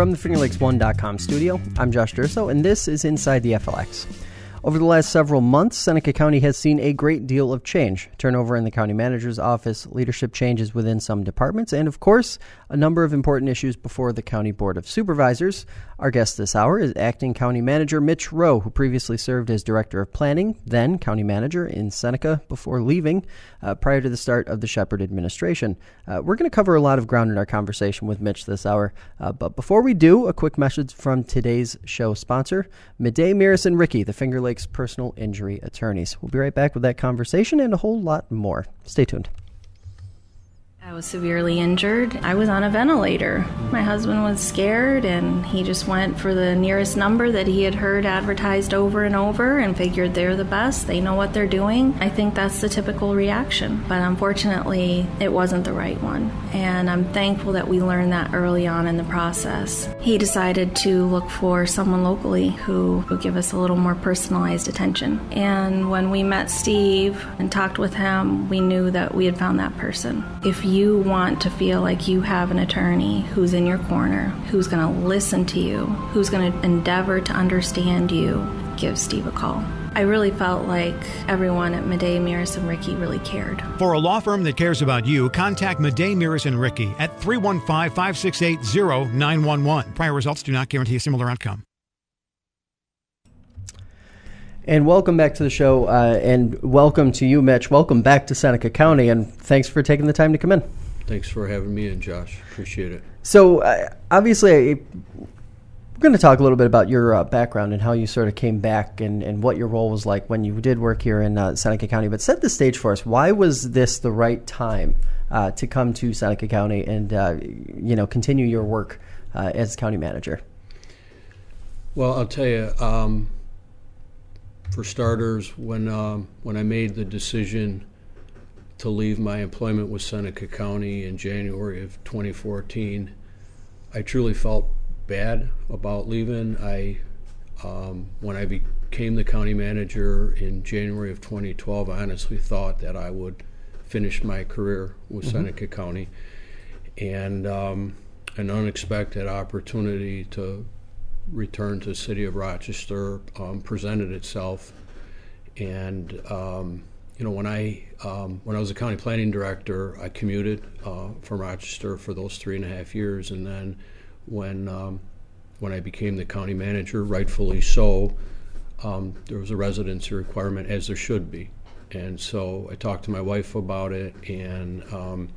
From the FingerLakes1.com studio, I'm Josh Durso, and this is Inside the FLX. Over the last several months, Seneca County has seen a great deal of change. Turnover in the county manager's office, leadership changes within some departments, and of course, a number of important issues before the County Board of Supervisors. Our guest this hour is Acting County Manager Mitch Rowe, who previously served as Director of Planning, then County Manager in Seneca before leaving prior to the start of the Sheppard administration. We're going to cover a lot of ground in our conversation with Mitch this hour, but before we do, a quick message from today's show sponsor, Midday, Mears and Ricky, the Finger Lakes personal injury attorneys. We'll be right back with that conversation and a whole lot more. Stay tuned. I was severely injured. I was on a ventilator. My husband was scared, and he just went for the nearest number that he had heard advertised over and over and figured they're the best. They know what they're doing. I think that's the typical reaction. But unfortunately, it wasn't the right one. And I'm thankful that we learned that early on in the process. He decided to look for someone locally who would give us a little more personalized attention. And when we met Steve and talked with him, we knew that we had found that person. If you want to feel like you have an attorney who's in your corner, who's going to listen to you, who's going to endeavor to understand you, give Steve a call. I really felt like everyone at Midday, Mears and Ricky really cared. For a law firm that cares about you, contact Midday, Mears and Ricky at 315-568-0911. Prior results do not guarantee a similar outcome. And welcome back to the show, and welcome to you, Mitch. Welcome back to Seneca County, and thanks for taking the time to come in. Thanks for having me in, Josh. Appreciate it. So, obviously, we're going to talk a little bit about your background and how you sort of came back and what your role was like when you did work here in Seneca County. But set the stage for us. Why was this the right time to come to Seneca County and continue your work as county manager? Well, I'll tell you. For starters, when I made the decision to leave my employment with Seneca County in January of 2014, I truly felt bad about leaving. When I became the county manager in January of 2012, I honestly thought that I would finish my career with Seneca County, and an unexpected opportunity to return to the city of Rochester presented itself, and when I was a county planning director, I commuted from Rochester for those 3.5 years, and then when I became the county manager, rightfully so, there was a residency requirement, as there should be, and so I talked to my wife about it, and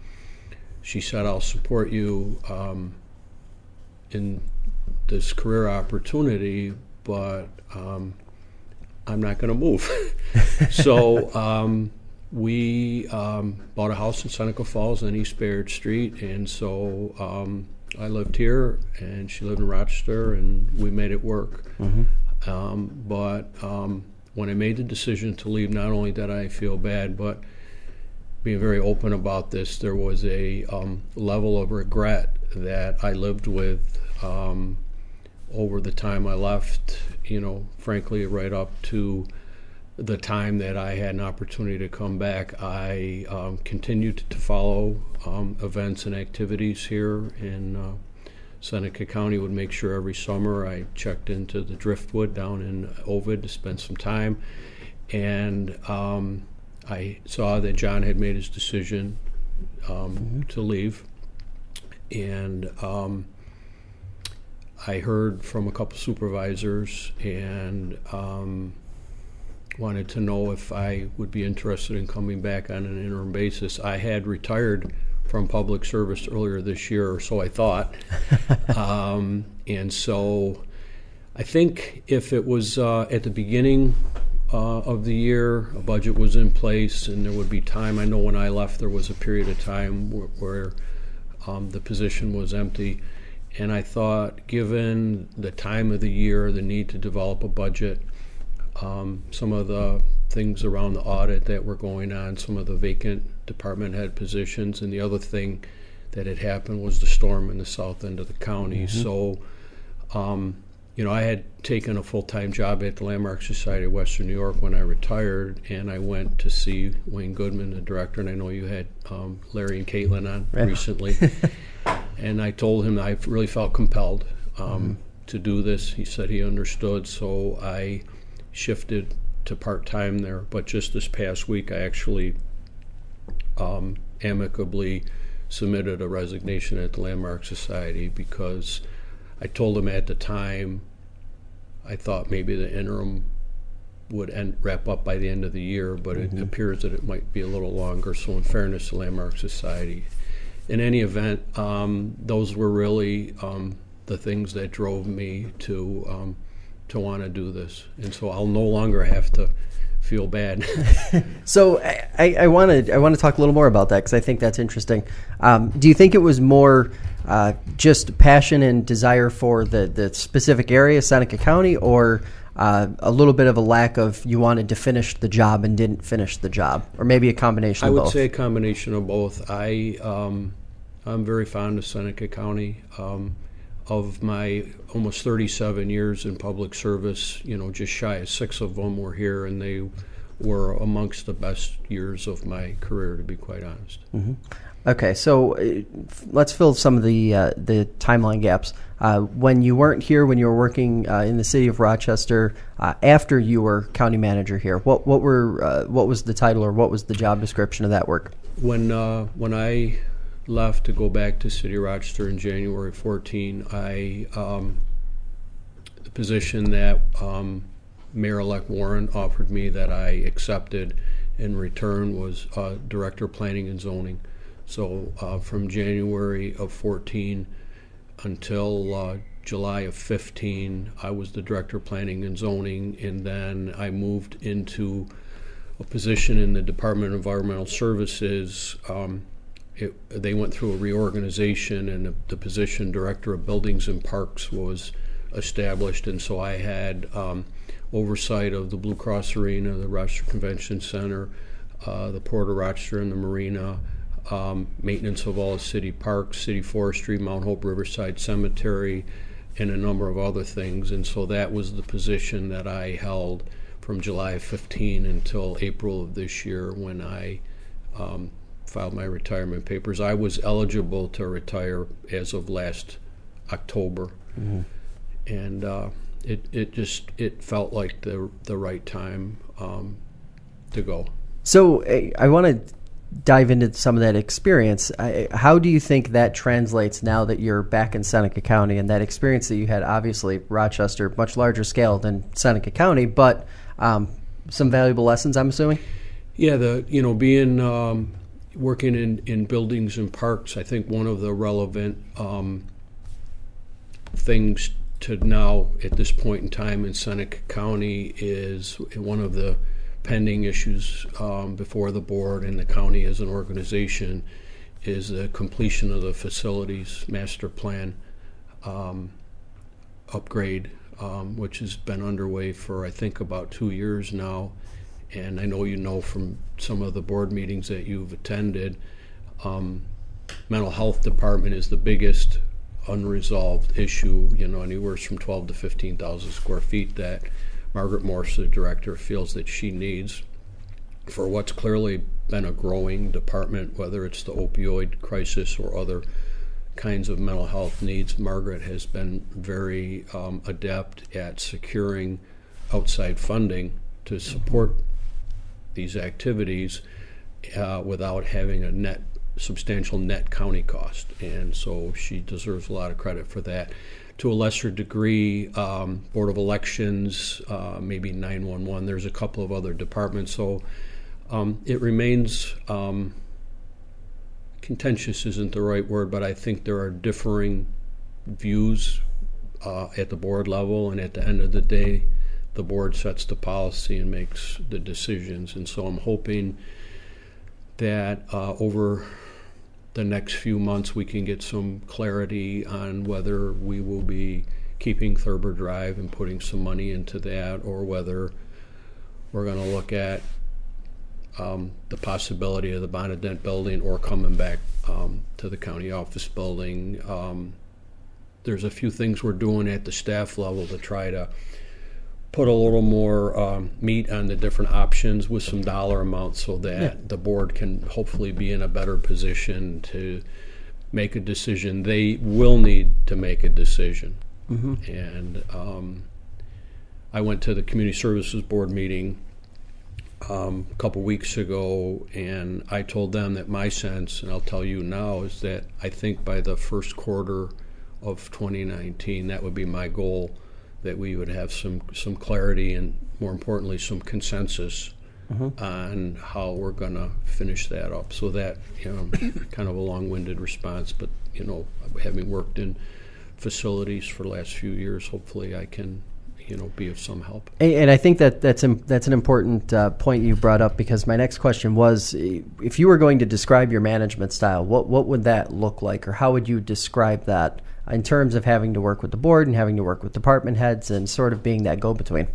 she said, "I'll support you in this career opportunity, but I'm not going to move." So we bought a house in Seneca Falls on East Bayard Street, and so I lived here, and she lived in Rochester, and we made it work. But when I made the decision to leave, not only did I feel bad, but being very open about this, there was a level of regret that I lived with over the time I left, frankly, right up to the time that I had an opportunity to come back. I continued to follow events and activities here in Seneca County. Would make sure every summer I checked into the Driftwood down in Ovid to spend some time, and I saw that John had made his decision to leave, and I heard from a couple supervisors and wanted to know if I would be interested in coming back on an interim basis. I had retired from public service earlier this year, or so I thought. And so I think if it was at the beginning of the year, a budget was in place and there would be time. I know when I left there was a period of time where the position was empty. And I thought, given the time of the year, the need to develop a budget, some of the things around the audit that were going on, some of the vacant department head positions, and the other thing that had happened was the storm in the south end of the county. So, I had taken a full-time job at the Landmark Society of Western New York when I retired, and I went to see Wayne Goodman, the director, and I know you had Larry and Caitlin on recently. And I told him I really felt compelled to do this. He said he understood, so I shifted to part-time there. But just this past week, I actually amicably submitted a resignation at the Landmark Society because I told him at the time I thought maybe the interim would wrap up by the end of the year, but it appears that it might be a little longer. So in fairness to Landmark Society, in any event, those were really the things that drove me to want to do this, and so I'll no longer have to feel bad. So I want to talk a little more about that because I think that's interesting. Do you think it was more just passion and desire for the specific area, Seneca County, or a little bit of a lack of you wanted to finish the job and didn't finish the job, or maybe a combination of both? I would say a combination of both. I'm very fond of Seneca County. Of my almost 37 years in public service, just shy of 6 of them were here, and they were amongst the best years of my career, to be quite honest. Mm-hmm. Okay, so let's fill some of the timeline gaps. When you weren't here, when you were working in the city of Rochester, after you were county manager here, what was the title or what was the job description of that work? When I left to go back to City of Rochester in January 14, the position that Mayor-elect Warren offered me that I accepted in return was Director of Planning and Zoning. So from January of 14 until July of 15, I was the Director of Planning and Zoning, and then I moved into a position in the Department of Environmental Services. They went through a reorganization, and the position Director of Buildings and Parks was established, and so I had oversight of the Blue Cross Arena, the Rochester Convention Center, the Port of Rochester and the Marina, maintenance of all the city parks, city forestry, Mount Hope Riverside Cemetery, and a number of other things. And so that was the position that I held from July of 15 until April of this year, when I filed my retirement papers. I was eligible to retire as of last October, and it felt like the right time to go. So I want to dive into some of that experience. How do you think that translates now that you're back in Seneca County, and that experience that you had, obviously Rochester, much larger scale than Seneca County, but some valuable lessons, I'm assuming? Yeah, being working in buildings and parks, I think one of the relevant things to now at this point in time in Seneca County is one of the pending issues before the board and the county as an organization is the completion of the facilities master plan upgrade, which has been underway for I think about 2 years now. And I know from some of the board meetings that you've attended, mental health department is the biggest unresolved issue, anywhere from 12 to 15,000 square feet that Margaret Morse, the director, feels that she needs for what's clearly been a growing department, whether it's the opioid crisis or other kinds of mental health needs. Margaret has been very adept at securing outside funding to support these activities without having a substantial net county cost, and so she deserves a lot of credit for that. To a lesser degree, Board of Elections, maybe 911. There's a couple of other departments, so it remains contentious isn't the right word, but I think there are differing views at the board level, and at the end of the day, the board sets the policy and makes the decisions. And so I'm hoping that over the next few months we can get some clarity on whether we will be keeping Thurber Drive and putting some money into that, or whether we're going to look at the possibility of the Bonadent building or coming back to the county office building. There's a few things we're doing at the staff level to try to put a little more meat on the different options with some dollar amounts so that the board can hopefully be in a better position to make a decision. They will need to make a decision. And I went to the Community Services Board meeting a couple weeks ago, and I told them that my sense, and I'll tell you now, is that I think by the first quarter of 2019, that would be my goal, that we would have some clarity and, more importantly, some consensus on how we're going to finish that up. So that, kind of a long-winded response, but, having worked in facilities for the last few years, hopefully I can, be of some help. And I think that's an important point you brought up, because my next question was, if you were going to describe your management style, what would that look like, or how would you describe that in terms of having to work with the board and having to work with department heads and sort of being that go-between?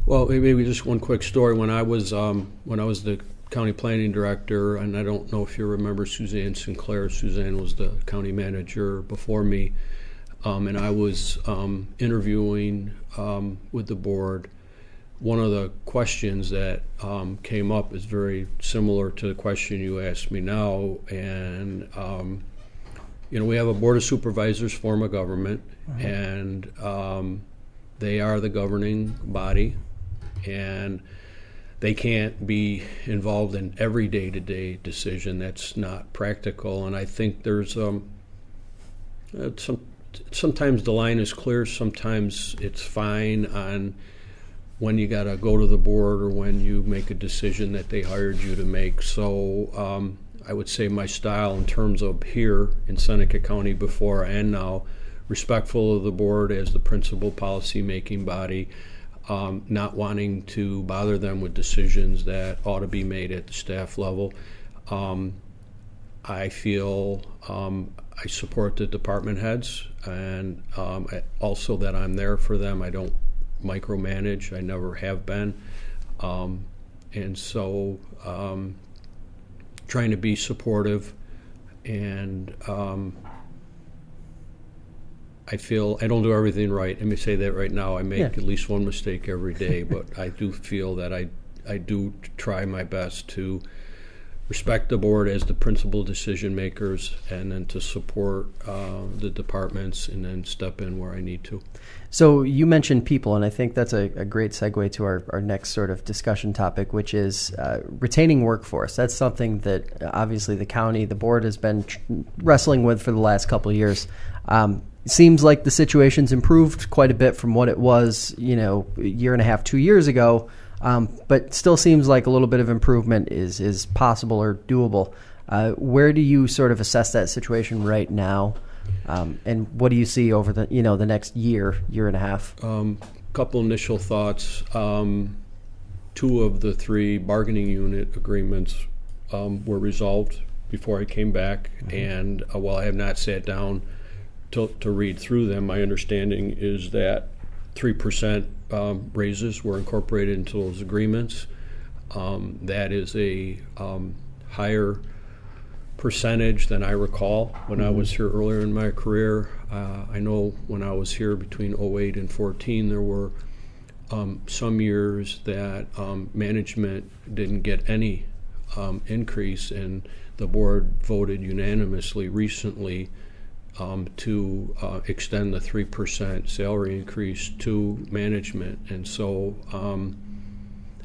Well, maybe just one quick story. When I was the county planning director, and I don't know if you remember Suzanne Sinclair. Suzanne was the county manager before me, and I was interviewing with the board. One of the questions that came up is very similar to the question you asked me now, and we have a board of supervisors, form of government, and they are the governing body, and they can't be involved in every day-to-day decision. That's not practical, and I think there's sometimes the line is clear, sometimes it's fine on when you got to go to the board or when you make a decision that they hired you to make. So I would say my style in terms of here in Seneca County before and now, respectful of the board as the principal policy-making body, not wanting to bother them with decisions that ought to be made at the staff level. I feel I support the department heads, and also that I'm there for them. I don't micromanage. I never have been. And so trying to be supportive, and I feel I don't do everything right. Let me say that right now. I make at least one mistake every day, but I do feel that I do try my best to respect the board as the principal decision makers, and then to support the departments, and then step in where I need to. So you mentioned people, and I think that's a great segue to our next sort of discussion topic, which is retaining workforce. That's something that obviously the county, the board has been wrestling with for the last couple of years. It seems like the situation's improved quite a bit from what it was, a year and a half, 2 years ago, but still seems like a little bit of improvement is possible or doable. Where do you sort of assess that situation right now? And what do you see over the the next year and a half? Couple initial thoughts. 2 of the 3 bargaining unit agreements were resolved before I came back, and while I have not sat down to read through them, my understanding is that 3% raises were incorporated into those agreements. That is a higher percentage than I recall when I was here earlier in my career. I know when I was here between 08 and 14, there were some years that management didn't get any increase, and the board voted unanimously recently to extend the 3% salary increase to management. And so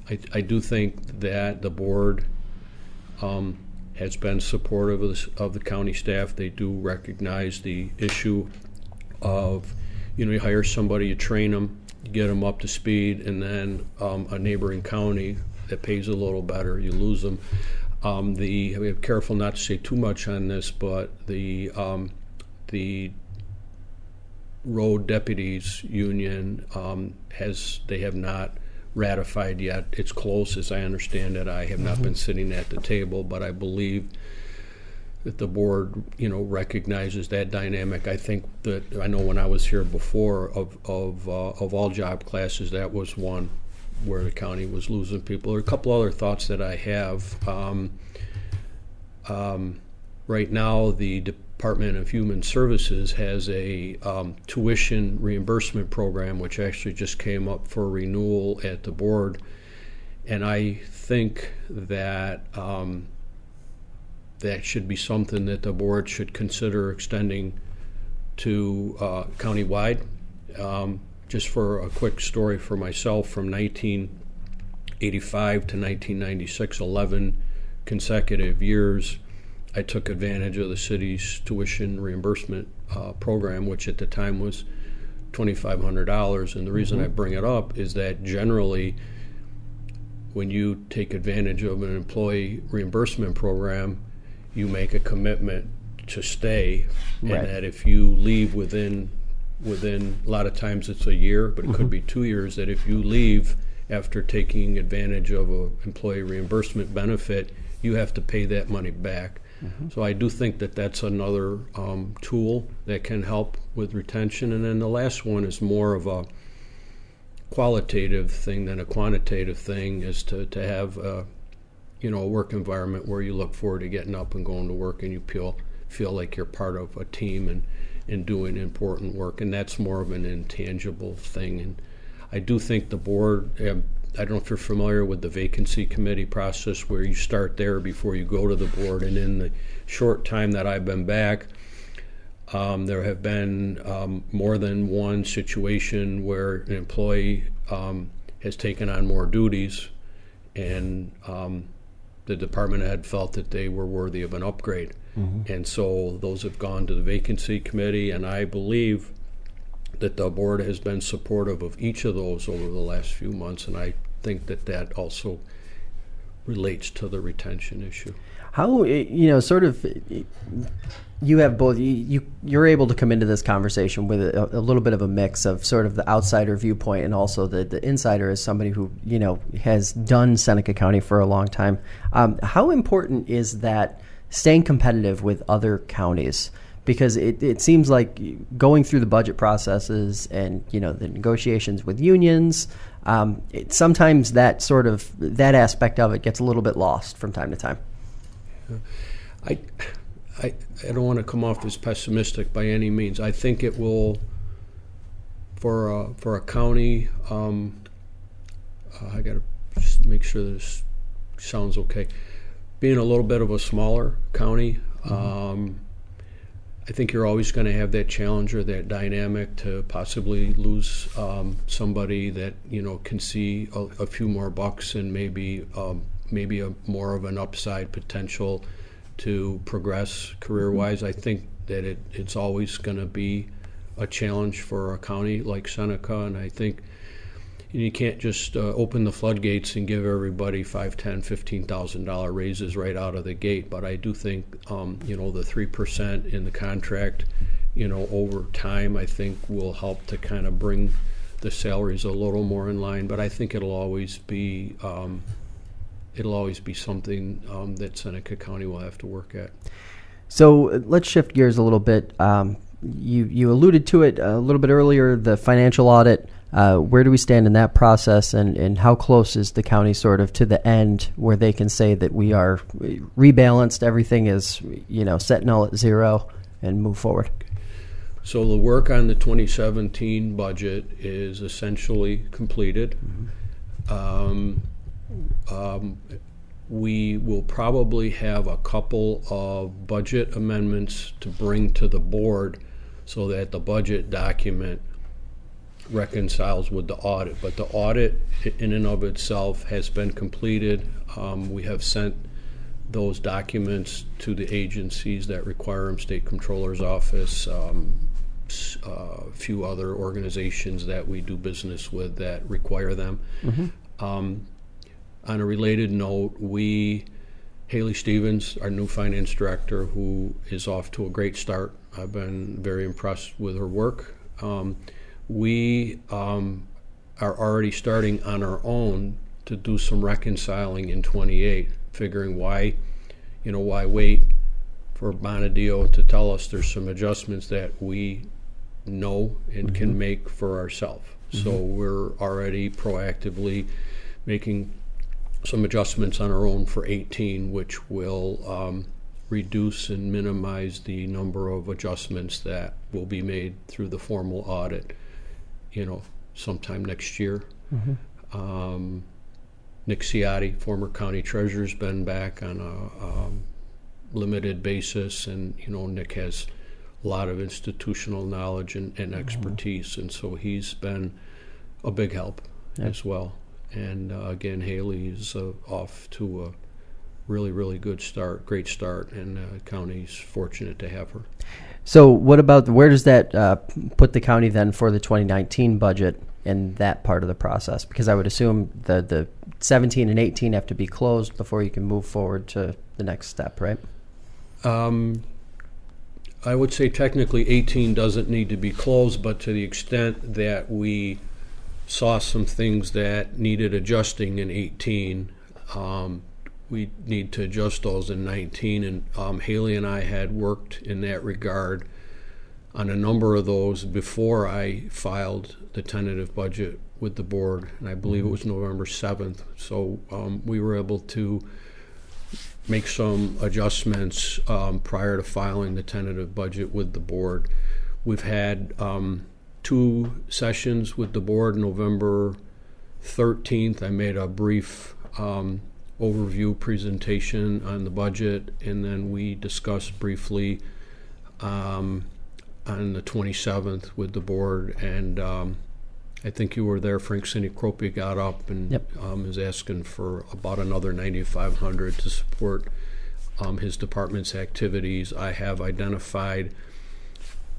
I do think that the board has been supportive of the county staff. They do recognize the issue of, you hire somebody, you train them, you get them up to speed, and then a neighboring county that pays a little better, you lose them. We have careful not to say too much on this, but the road deputies union they have not ratified yet. It's close, as I understand it. I have not been sitting at the table, but I believe that the board, recognizes that dynamic. I think that I know when I was here before, of all job classes, that was one where the county was losing people. There are a couple other thoughts that I have. Right now, the Department of Human Services has a tuition reimbursement program, which actually just came up for renewal at the board, and I think that that should be something that the board should consider extending to countywide. Just for a quick story for myself, from 1985 to 1996, 11 consecutive years, I took advantage of the city's tuition reimbursement program, which at the time was $2,500. And the reason I bring it up is that generally, when you take advantage of an employee reimbursement program, you make a commitment to stay, Right. and that if you leave within a lot of times it's a year, but it could be 2 years, that if you leave after taking advantage of an employee reimbursement benefit, you have to pay that money back. So I do think that that's another tool that can help with retention. And then the last one is more of a qualitative thing than a quantitative thing, is to have a work environment where you look forward to getting up and going to work, and you feel like you're part of a team and doing important work. And that's more of an intangible thing. And I do think the board, I don't know if you're familiar with the vacancy committee process, where you start there before you go to the board. And in the short time that I've been back, there have been more than one situation where an employee has taken on more duties, and the department head felt that they were worthy of an upgrade. And so those have gone to the vacancy committee, and I believe that the board has been supportive of each of those over the last few months, and I think that that also relates to the retention issue. How, sort of, you have both, you're able to come into this conversation with a little bit of a mix of sort of the outsider viewpoint, and also the insider as somebody who, has done Seneca County for a long time. How important is that staying competitive with other counties? Because it seems like going through the budget processes and, the negotiations with unions, sometimes that aspect of it gets a little bit lost from time to time. I don't want to come off as pessimistic by any means. I think it will, for a county, I got to just make sure this sounds okay. Being a little bit of a smaller county, I think you're always going to have that challenge or that dynamic to possibly lose somebody that can see a few more bucks, and maybe more of an upside potential to progress career-wise. I think that it's always going to be a challenge for a county like Seneca, and I think you can't just open the floodgates and give everybody $5,000, $10,000, $15,000 raises right out of the gate. But I do think, the 3% in the contract, over time, I think will help to kind of bring the salaries a little more in line. But I think it'll always be something that Seneca County will have to work at. So let's shift gears a little bit. You alluded to it a little bit earlier, the financial audit. Where do we stand in that process, and how close is the county sort of to the end where they can say that we are rebalanced, everything is set null at zero, and move forward? So the work on the 2017 budget is essentially completed. We will probably have a couple of budget amendments to bring to the board so that the budget document reconciles with the audit. But the audit in and of itself has been completed. We have sent those documents to the agencies that require them, State Comptroller's Office, a few other organizations that we do business with that require them. On a related note, Haley Stevens, our new finance director, who is off to a great start. I've been very impressed with her work. We are already starting on our own to do some reconciling in 28, figuring why wait for Bonadio to tell us there's some adjustments that we know and can make for ourselves. So we're already proactively making some adjustments on our own for 18, which will reduce and minimize the number of adjustments that will be made through the formal audit, sometime next year. Nick Ciotti, former county treasurer's been back on a limited basis, and Nick has lot of institutional knowledge and expertise, and so he's been a big help as well. And again, Haley is off to a really, really great start, and the county's fortunate to have her. So what about, where does that put the county then for the 2019 budget in that part of the process? Because I would assume the 17 and 18 have to be closed before you can move forward to the next step, right? I would say technically 18 doesn't need to be closed, but to the extent that we saw some things that needed adjusting in 18, we need to adjust those in 19. And Haley and I had worked in that regard on a number of those before I filed the tentative budget with the board, and I believe it was November 7th. So we were able to make some adjustments prior to filing the tentative budget with the board. We've had 2 sessions with the board. November 13th, I made a brief overview presentation on the budget, and then we discussed briefly on the 27th with the board. And I think you were there. Frank Sinecropia got up and was asking for about another $9,500 to support his department's activities. I have identified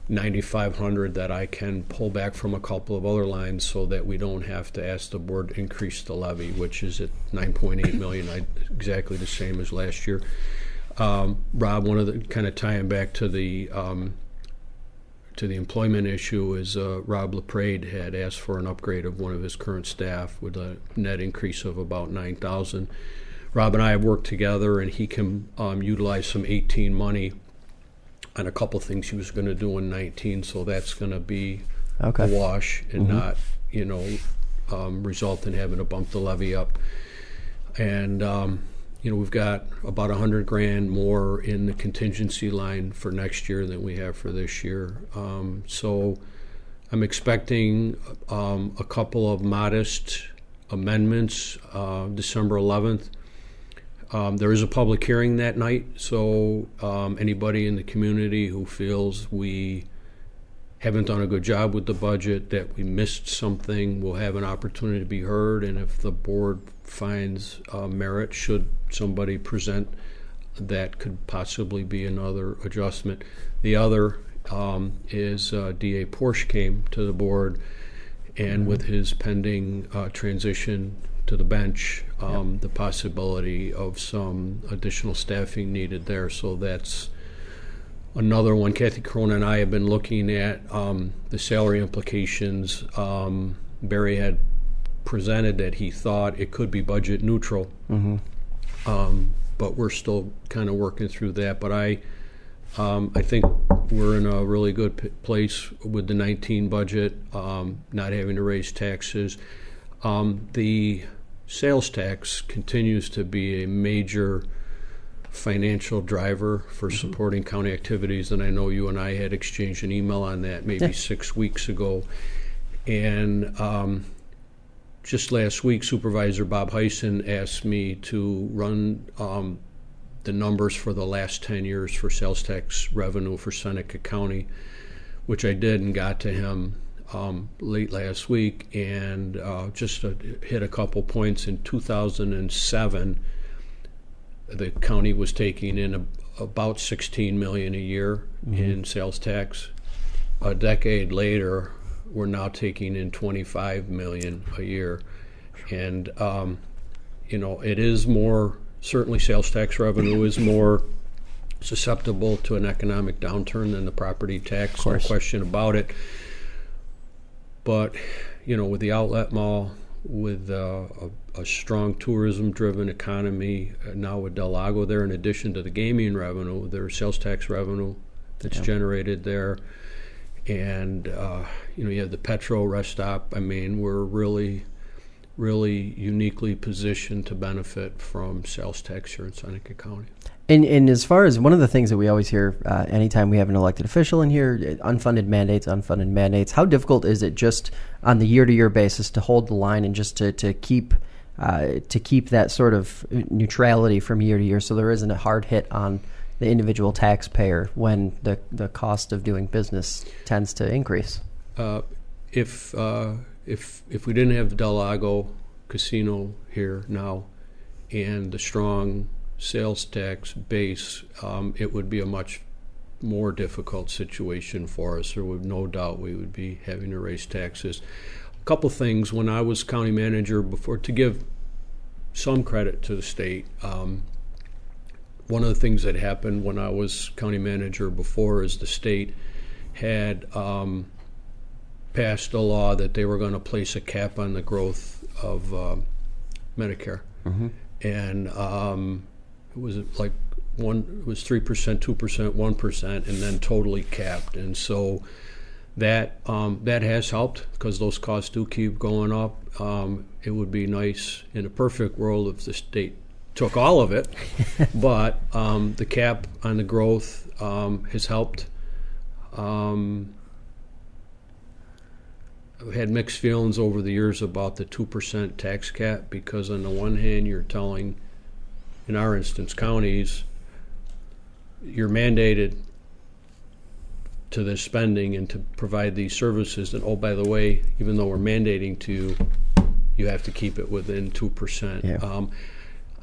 $9,500 that I can pull back from a couple of other lines so that we don't have to ask the board to increase the levy, which is at $9.8 million, exactly the same as last year. Rob, one of the kind of tying back to the employment issue is Rob LaPrade had asked for an upgrade of one of his current staff with a net increase of about $9,000. Rob and I have worked together, and he can utilize some 18 money on a couple things he was going to do in 19, so that's going to be a wash and not, result in having to bump the levy up. And we've got about $100,000 more in the contingency line for next year than we have for this year. So I'm expecting a couple of modest amendments December 11th. There is a public hearing that night, so anybody in the community who feels we haven't done a good job with the budget, that we missed something, will have an opportunity to be heard. And if the board finds merit, should somebody present, that could possibly be another adjustment. The other is DA Porsche came to the board, and with his pending transition to the bench, the possibility of some additional staffing needed there. So that's another one. Kathy Corona and I have been looking at the salary implications. Barry had presented that he thought it could be budget neutral, but we're still kind of working through that. But I think we're in a really good place with the 19 budget, not having to raise taxes. The sales tax continues to be a major financial driver for supporting county activities, and I know you and I had exchanged an email on that maybe 6 weeks ago. And just last week, Supervisor Bob Heisen asked me to run the numbers for the last 10 years for sales tax revenue for Seneca County, which I did and got to him late last week. And just to hit a couple points, in 2007, the county was taking in about $16 million a year in sales tax. A decade later, we're now taking in $25 million a year. And it is more, certainly sales tax revenue is more susceptible to an economic downturn than the property tax, no question about it. But with the outlet mall, with a strong tourism-driven economy, now with Del Lago there, in addition to the gaming revenue, there's sales tax revenue that's generated there. And, you have the Petro rest stop. I mean, we're really, really uniquely positioned to benefit from sales tax here in Seneca County. And as far as one of the things that we always hear anytime we have an elected official in here, unfunded mandates, how difficult is it just on the year-to-year basis to hold the line and just to keep that sort of neutrality from year to year, so there isn't a hard hit on the individual taxpayer when the cost of doing business tends to increase? If we didn't have the Del Lago Casino here now and the strong sales tax base, it would be a much more difficult situation for us. There would no doubt we would be having to raise taxes. A couple things. When I was county manager before, to give some credit to the state, one of the things that happened when I was county manager before is the state had passed a law that they were going to place a cap on the growth of Medicare. Mm-hmm. And it was like it was 3%, 2%, 1%, and then totally capped. And so that has helped because those costs do keep going up. It would be nice in a perfect world if the state took all of it, but the cap on the growth has helped. I've had mixed feelings over the years about the 2% tax cap because on the one hand you're telling, in our instance, counties, you're mandated to this spending and to provide these services, and oh, by the way, even though we're mandating to, you have to keep it within 2%. Yeah.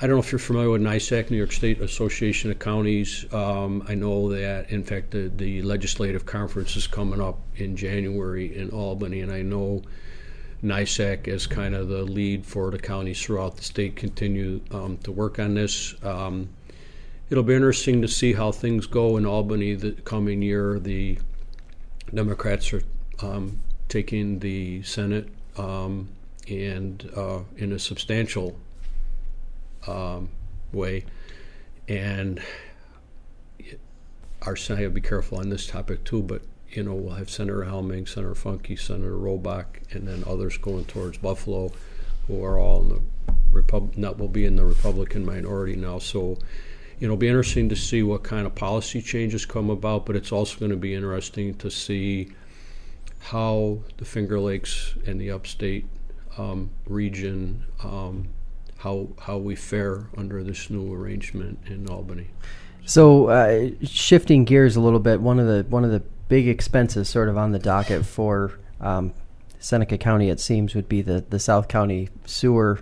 I don't know if you're familiar with NYSAC, New York State Association of Counties. I know that, in fact, the legislative conference is coming up in January in Albany, and I know NYSAC as kind of the lead for the counties throughout the state continue to work on this. It'll be interesting to see how things go in Albany the coming year. The Democrats are taking the Senate and in a substantial way, and our Senate, I have to be careful on this topic too, but we'll have Senator Helming, Senator Funke, Senator Robach, and then others going towards Buffalo, who are all in the will be in the Republican minority now. So it'll be interesting to see what kind of policy changes come about, but it's also going to be interesting to see how the Finger Lakes and the upstate region, how we fare under this new arrangement in Albany. So shifting gears a little bit, one of the big expenses sort of on the docket for Seneca County, it seems, would be the South County sewer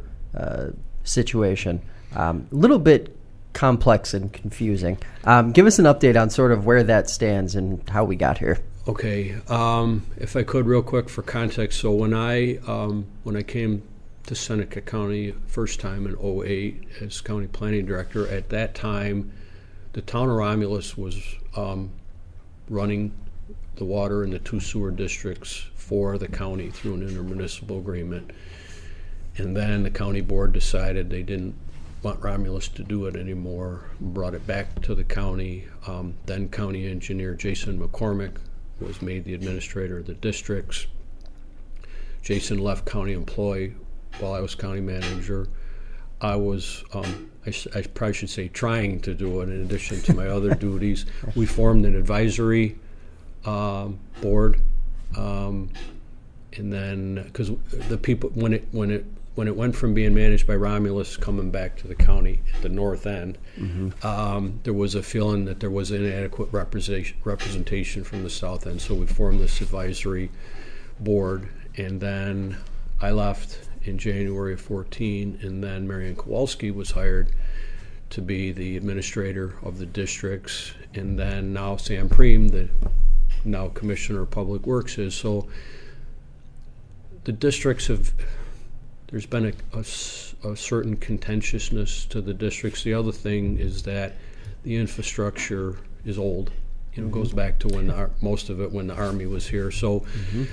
situation. A little bit complex and confusing. Give us an update on sort of where that stands and how we got here. Okay, if I could, real quick for context. So when I came to Seneca County first time in 2008 as county planning director, at that time the town of Romulus was running the water in the 2 sewer districts for the county through an intermunicipal agreement, and then the county board decided they didn't want Romulus to do it anymore, brought it back to the county. Then county engineer Jason McCormick was made the administrator of the districts. Jason left county employee while I was county manager. I was, I probably should say, trying to do it in addition to my other duties. We formed an advisory board, and then because the people, when it went from being managed by Romulus coming back to the county at the north end, mm-hmm. There was a feeling that there was inadequate representation from the south end. So we formed this advisory board, and then I left in January of 14, and then Marian Kowalski was hired to be the administrator of the districts, and then now Sam Preem, the now Commissioner of Public Works, is. So the districts have, there's been a certain contentiousness to the districts. The other thing is that the infrastructure is old. Mm-hmm. It goes back to when most of it when the Army was here. So mm-hmm.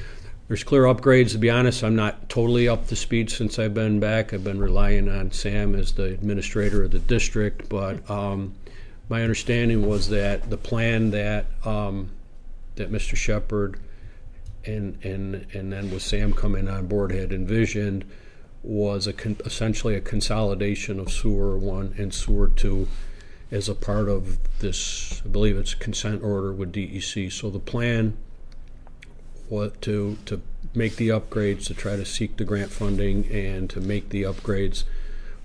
There's clear upgrades. To be honest, I'm not totally up to speed since I've been back. I've been relying on Sam as the administrator of the district, but my understanding was that the plan that Mr. Sheppard and then with Sam coming on board had envisioned was essentially a consolidation of Sewer 1 and Sewer 2 as a part of this, I believe it's consent order with DEC. So the plan to make the upgrades, to try to seek the grant funding and to make the upgrades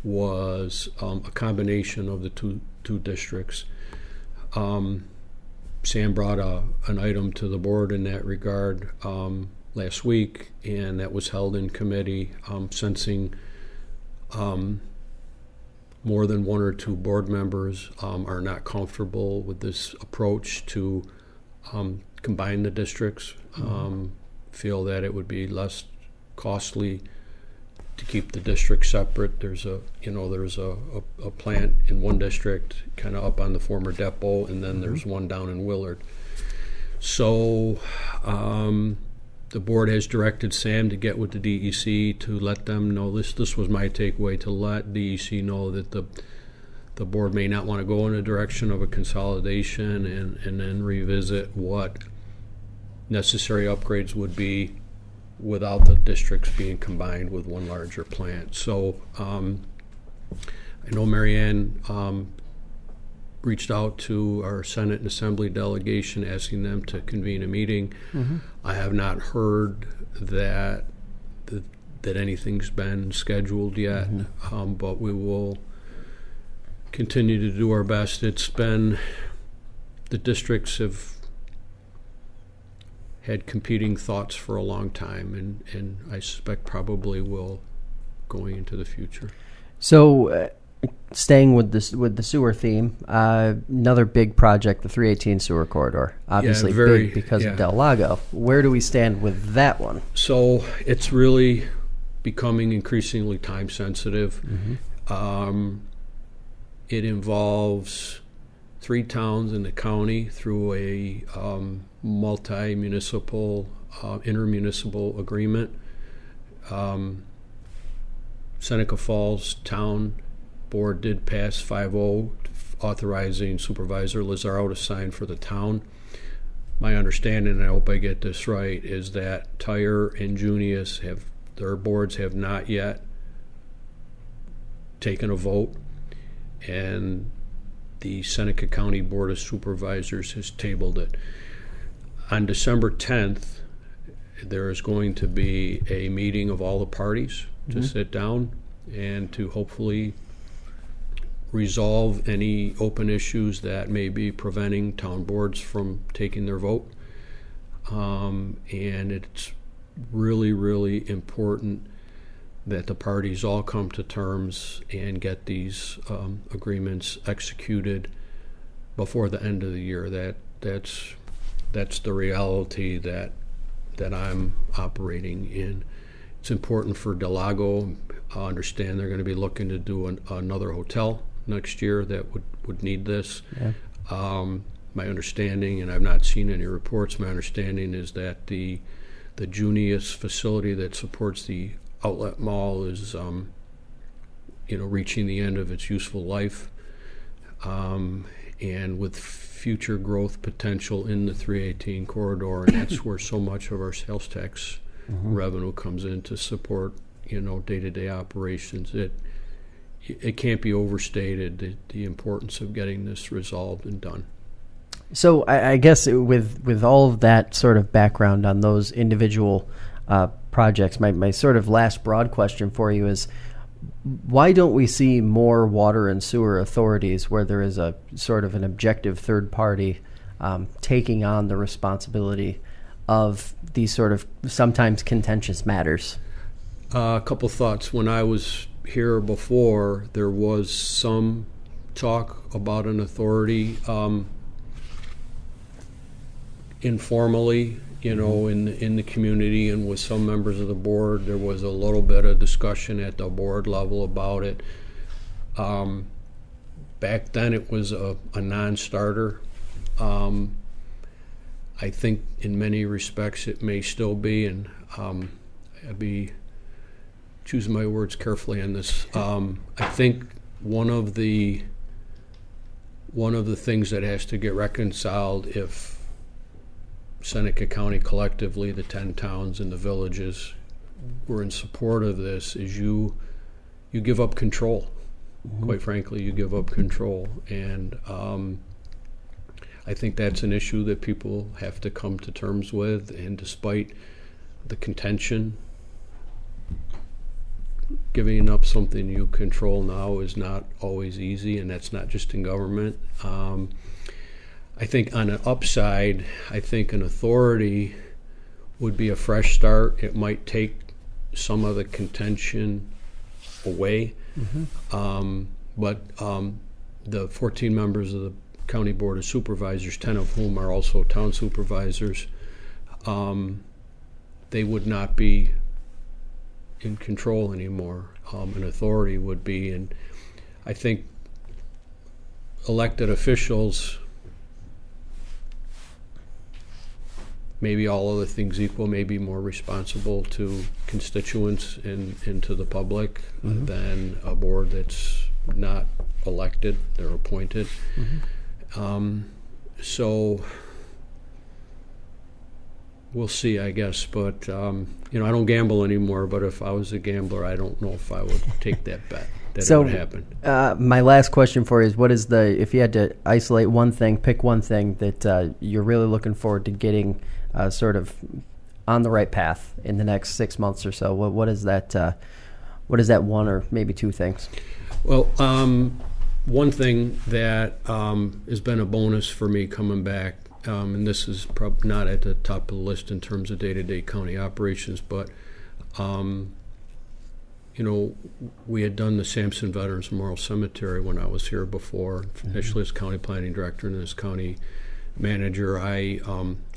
was a combination of the two districts. Sam brought an item to the board in that regard last week, and that was held in committee, sensing more than one or two board members are not comfortable with this approach to combine the districts, feel that it would be less costly to keep the districts separate. There's a plant in one district kind of up on the former depot, and then there's one down in Willard. So the board has directed Sam to get with the DEC to let them know, this was my takeaway, to let DEC know that the board may not want to go in a direction of a consolidation, and then revisit what necessary upgrades would be without the districts being combined with one larger plant. So I know Marianne reached out to our Senate and Assembly delegation asking them to convene a meeting. I have not heard that anything's been scheduled yet, but we will continue to do our best. It's been, the districts have had competing thoughts for a long time, and I suspect probably will going into the future. So staying with the sewer theme, another big project, the 318 sewer corridor, obviously big because of Del Lago. Where do we stand with that one? So it's really becoming increasingly time sensitive. It involves 3 towns in the county through a multi-municipal, intermunicipal agreement. Seneca Falls Town Board did pass 5-0 authorizing Supervisor Lazaro to sign for the town. My understanding, and I hope I get this right, is that Tyre and Junius their boards have not yet taken a vote, and the Seneca County Board of Supervisors has tabled it. On December 10th, there is going to be a meeting of all the parties to sit down and to hopefully resolve any open issues that may be preventing town boards from taking their vote. And it's really, really important that the parties all come to terms and get these agreements executed before the end of the year. That's the reality that I'm operating in. It's important for Del Lago. I understand they're going to be looking to do another hotel next year that would need this. My understanding, and I've not seen any reports, my understanding is that the Junius facility that supports the outlet mall is reaching the end of its useful life, and with future growth potential in the 318 corridor, and that's where so much of our sales tax revenue comes in to support day-to-day operations. It can't be overstated, the importance of getting this resolved and done. So I guess with all of that sort of background on those individual projects, my sort of last broad question for you is, why don't we see more water and sewer authorities where there is a sort of an objective third party taking on the responsibility of these sort of sometimes contentious matters? A couple thoughts. When I was here before, there was some talk about an authority informally, in the community, and with some members of the board. There was a little bit of discussion at the board level about it. Back then it was a non-starter. I think in many respects it may still be, and I'd be choosing my words carefully on this. I think one of the things that has to get reconciled if Seneca County collectively, the 10 towns and the villages, were in support of this, is you give up control. Quite frankly, you give up control, and I think that's an issue that people have to come to terms with. And despite the contention, giving up something you control now is not always easy, and that's not just in government. I think on an upside, I think an authority would be a fresh start. It might take some of the contention away. But the 14 members of the County Board of Supervisors, 10 of whom are also town supervisors, they would not be in control anymore. An authority would be, and I think elected officials, maybe all other things equal, may be more responsible to constituents and to the public than a board that's not elected, they're appointed. So we'll see, I guess. But, I don't gamble anymore, but if I was a gambler, I don't know if I would take that bet that it would happen. My last question for you is, if you had to isolate one thing, pick one thing that you're really looking forward to getting sort of on the right path in the next 6 months or so, what is that one or maybe two things? Well, one thing that has been a bonus for me coming back, and this is probably not at the top of the list in terms of day-to-day county operations, but we had done the Sampson Veterans Memorial Cemetery when I was here before, initially as county planning director and as county manager. I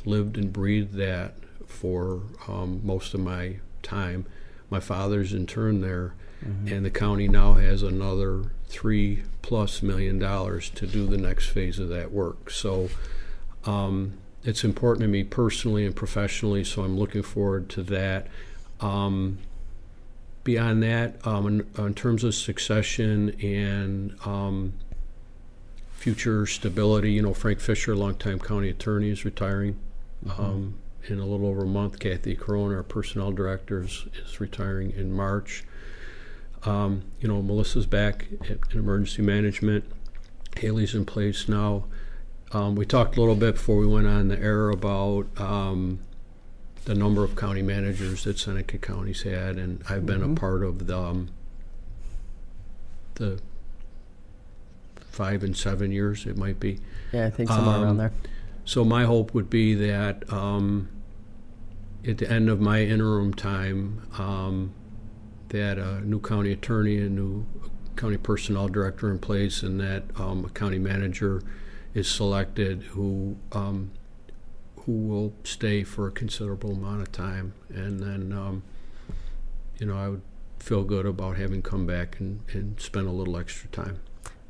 lived and breathed that for most of my time. My father's interned there, and the county now has another $3+ million to do the next phase of that work. So it's important to me personally and professionally, so I'm looking forward to that. Beyond that, in terms of succession and future stability, Frank Fisher, longtime county attorney, is retiring in a little over a month. Kathy Corona, our personnel director, is retiring in March. Melissa's back in emergency management. Haley's in place now. We talked a little bit before we went on the air about the number of county managers that Seneca County's had, and I've been a part of the 5 and 7 years, it might be. Yeah, I think somewhere around there. So my hope would be that at the end of my interim time, that a new county attorney, a new county personnel director in place, and that a county manager is selected who will stay for a considerable amount of time. And then, I would feel good about having come back and spent a little extra time.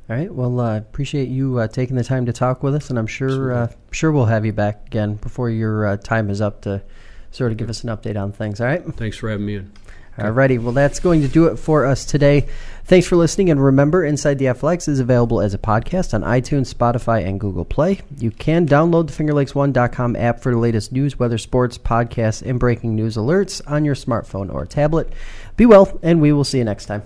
All right. Well, I appreciate you taking the time to talk with us, and I'm sure we'll have you back again before your time is up to sort of give us an update on things. All right? Thanks for having me in. All righty. Well, that's going to do it for us today. Thanks for listening, and remember, Inside the FLX is available as a podcast on iTunes, Spotify, and Google Play. You can download the FingerLakes1.com app for the latest news, weather, sports, podcasts, and breaking news alerts on your smartphone or tablet. Be well, and we will see you next time.